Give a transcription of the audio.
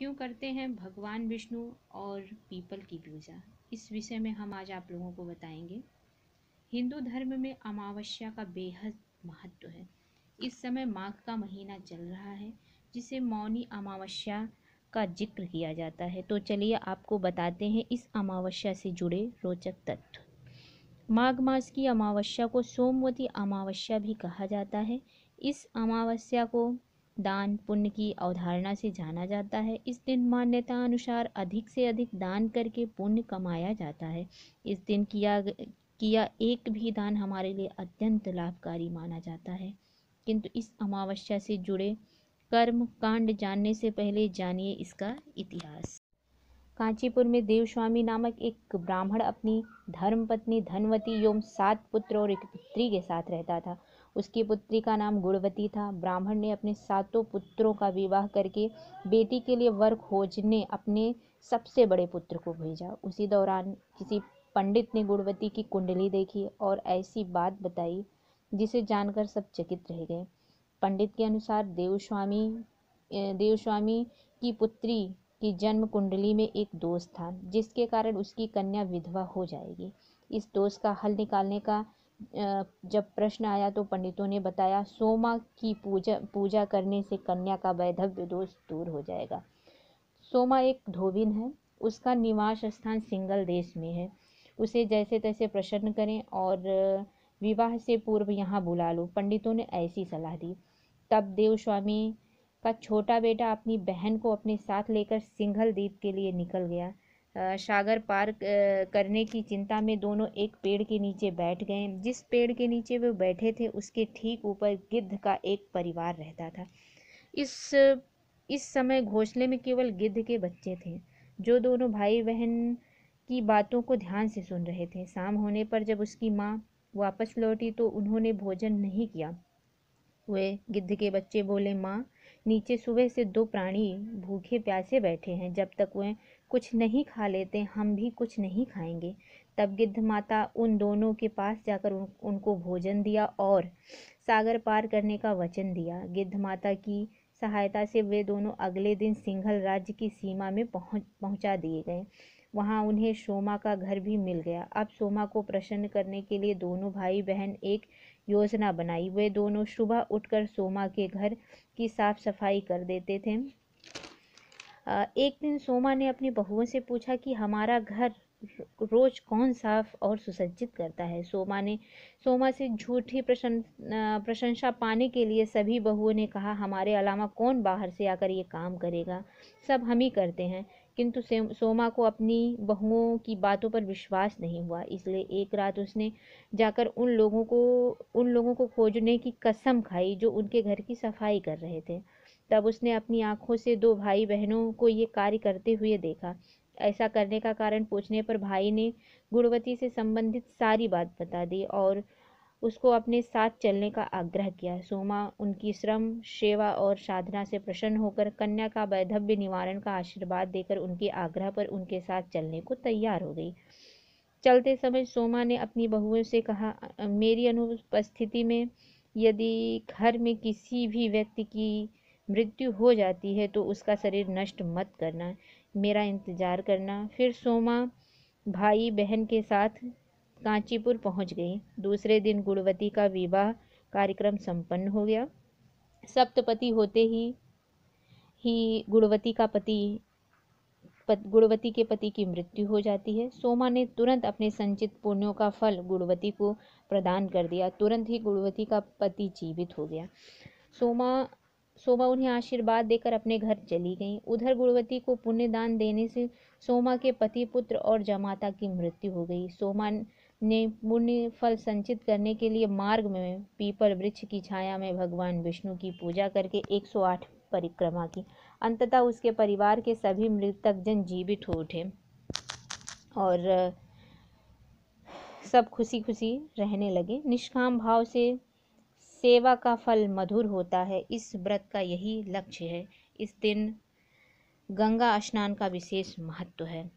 क्यों करते हैं भगवान विष्णु और पीपल की पूजा, इस विषय में हम आज आप लोगों को बताएंगे। हिंदू धर्म में अमावस्या का बेहद महत्व है। इस समय माघ का महीना चल रहा है, जिसे मौनी अमावस्या का जिक्र किया जाता है। तो चलिए आपको बताते हैं इस अमावस्या से जुड़े रोचक तथ्य। माघ मास की अमावस्या को सोमवती अमावस्या भी कहा जाता है। इस अमावस्या को दान पुण्य की अवधारणा से जाना जाता है। इस दिन मान्यता अनुसार अधिक से अधिक दान करके पुण्य कमाया जाता है। इस दिन किया एक भी दान हमारे लिए अत्यंत लाभकारी माना जाता है। किंतु इस अमावस्या से जुड़े कर्म कांड जानने से पहले जानिए इसका इतिहास। कांचीपुर में देवस्वामी नामक एक ब्राह्मण अपनी धर्मपत्नी धनवती एवं 7 पुत्र और एक पुत्री के साथ रहता था। उसकी पुत्री का नाम गुणवती था। ब्राह्मण ने अपने 7 पुत्रों का विवाह करके बेटी के लिए वर खोजने अपने सबसे बड़े पुत्र को भेजा। उसी दौरान किसी पंडित ने गुणवती की कुंडली देखी और ऐसी बात बताई जिसे जानकर सब चकित रह गए। पंडित के अनुसार देवस्वामी की पुत्री की जन्म कुंडली में एक दोष था, जिसके कारण उसकी कन्या विधवा हो जाएगी। इस दोष का हल निकालने का जब प्रश्न आया तो पंडितों ने बताया, सोमा की पूजा करने से कन्या का वैधव्य दोष दूर हो जाएगा। सोमा एक धोबिन है। उसका निवास स्थान सिंगल देश में है। उसे जैसे तैसे प्रसन्न करें और विवाह से पूर्व यहाँ बुला लो। पंडितों ने ऐसी सलाह दी। तब देवस्वामी का छोटा बेटा अपनी बहन को अपने साथ लेकर सिंघल द्वीप के लिए निकल गया। सागर पार करने की चिंता में दोनों एक पेड़ के नीचे बैठ गए। जिस पेड़ के नीचे वे बैठे थे उसके ठीक ऊपर गिद्ध का एक परिवार रहता था। इस समय घोंसले में केवल गिद्ध के बच्चे थे, जो दोनों भाई बहन की बातों को ध्यान से सुन रहे थे। शाम होने पर जब उसकी माँ वापस लौटी तो उन्होंने भोजन नहीं किया। वे गिद्ध के बच्चे बोले, माँ, नीचे सुबह से 2 प्राणी भूखे प्यासे बैठे हैं। जब तक वे कुछ नहीं खा लेते हम भी कुछ नहीं खाएंगे। तब गिद्ध माता उन दोनों के पास जाकर उनको भोजन दिया और सागर पार करने का वचन दिया। गिद्ध माता की सहायता से वे दोनों अगले दिन सिंघल राज्य की सीमा में पहुंचा दिए गए। वहां उन्हें सोमा का घर भी मिल गया। अब सोमा को प्रसन्न करने के लिए दोनों भाई बहन एक योजना बनाई। वे दोनों सुबह उठकर सोमा के घर की साफ सफाई कर देते थे। एक दिन सोमा ने अपनी बहुओं से पूछा कि हमारा घर रोज कौन साफ और सुसज्जित करता है। सोमा से झूठी प्रशंसा पाने के लिए सभी बहुओं ने कहा, हमारे अलावा कौन बाहर से आकर ये काम करेगा, सब हम ही करते हैं। किंतु सोमा को अपनी बहुओं की बातों पर विश्वास नहीं हुआ, इसलिए एक रात उसने जाकर उन लोगों को खोजने की कसम खाई जो उनके घर की सफाई कर रहे थे। तब उसने अपनी आंखों से 2 भाई बहनों को ये कार्य करते हुए देखा। ऐसा करने का कारण पूछने पर भाई ने गुणवती से संबंधित सारी बात बता दी और उसको अपने साथ चलने का आग्रह किया। सोमा उनकी श्रम, सेवा और साधना से प्रसन्न होकर कन्या का वैधव्य निवारण का आशीर्वाद देकर उनके आग्रह पर उनके साथ चलने को तैयार हो गई। चलते समय सोमा ने अपनी बहुओं से कहा, मेरी अनुपस्थिति में यदि घर में किसी भी व्यक्ति की मृत्यु हो जाती है तो उसका शरीर नष्ट मत करना, मेरा इंतजार करना। फिर सोमा भाई बहन के साथ कांचीपुर पहुंच गई। दूसरे दिन गुणवती का विवाह कार्यक्रम संपन्न हो गया। सप्तपति होते ही गुणवती के पति की मृत्यु हो जाती है। सोमा ने तुरंत अपने संचित पुण्यों का फल गुणवती को प्रदान कर दिया। तुरंत ही गुणवती का पति जीवित हो गया। सोमा उन्हें आशीर्वाद देकर अपने घर चली गई। उधर गुणवती को पुण्य दान देने से सोमा के पति, पुत्र और जमाता की मृत्यु हो गई। सोमा ने पुण्य फल संचित करने के लिए मार्ग में पीपल वृक्ष की छाया में भगवान विष्णु की पूजा करके 108 परिक्रमा की। अंततः उसके परिवार के सभी मृतक जन जीवित हो उठे और सब खुशी खुशी रहने लगे। निष्काम भाव से सेवा का फल मधुर होता है, इस व्रत का यही लक्ष्य है। इस दिन गंगा स्नान का विशेष महत्व है।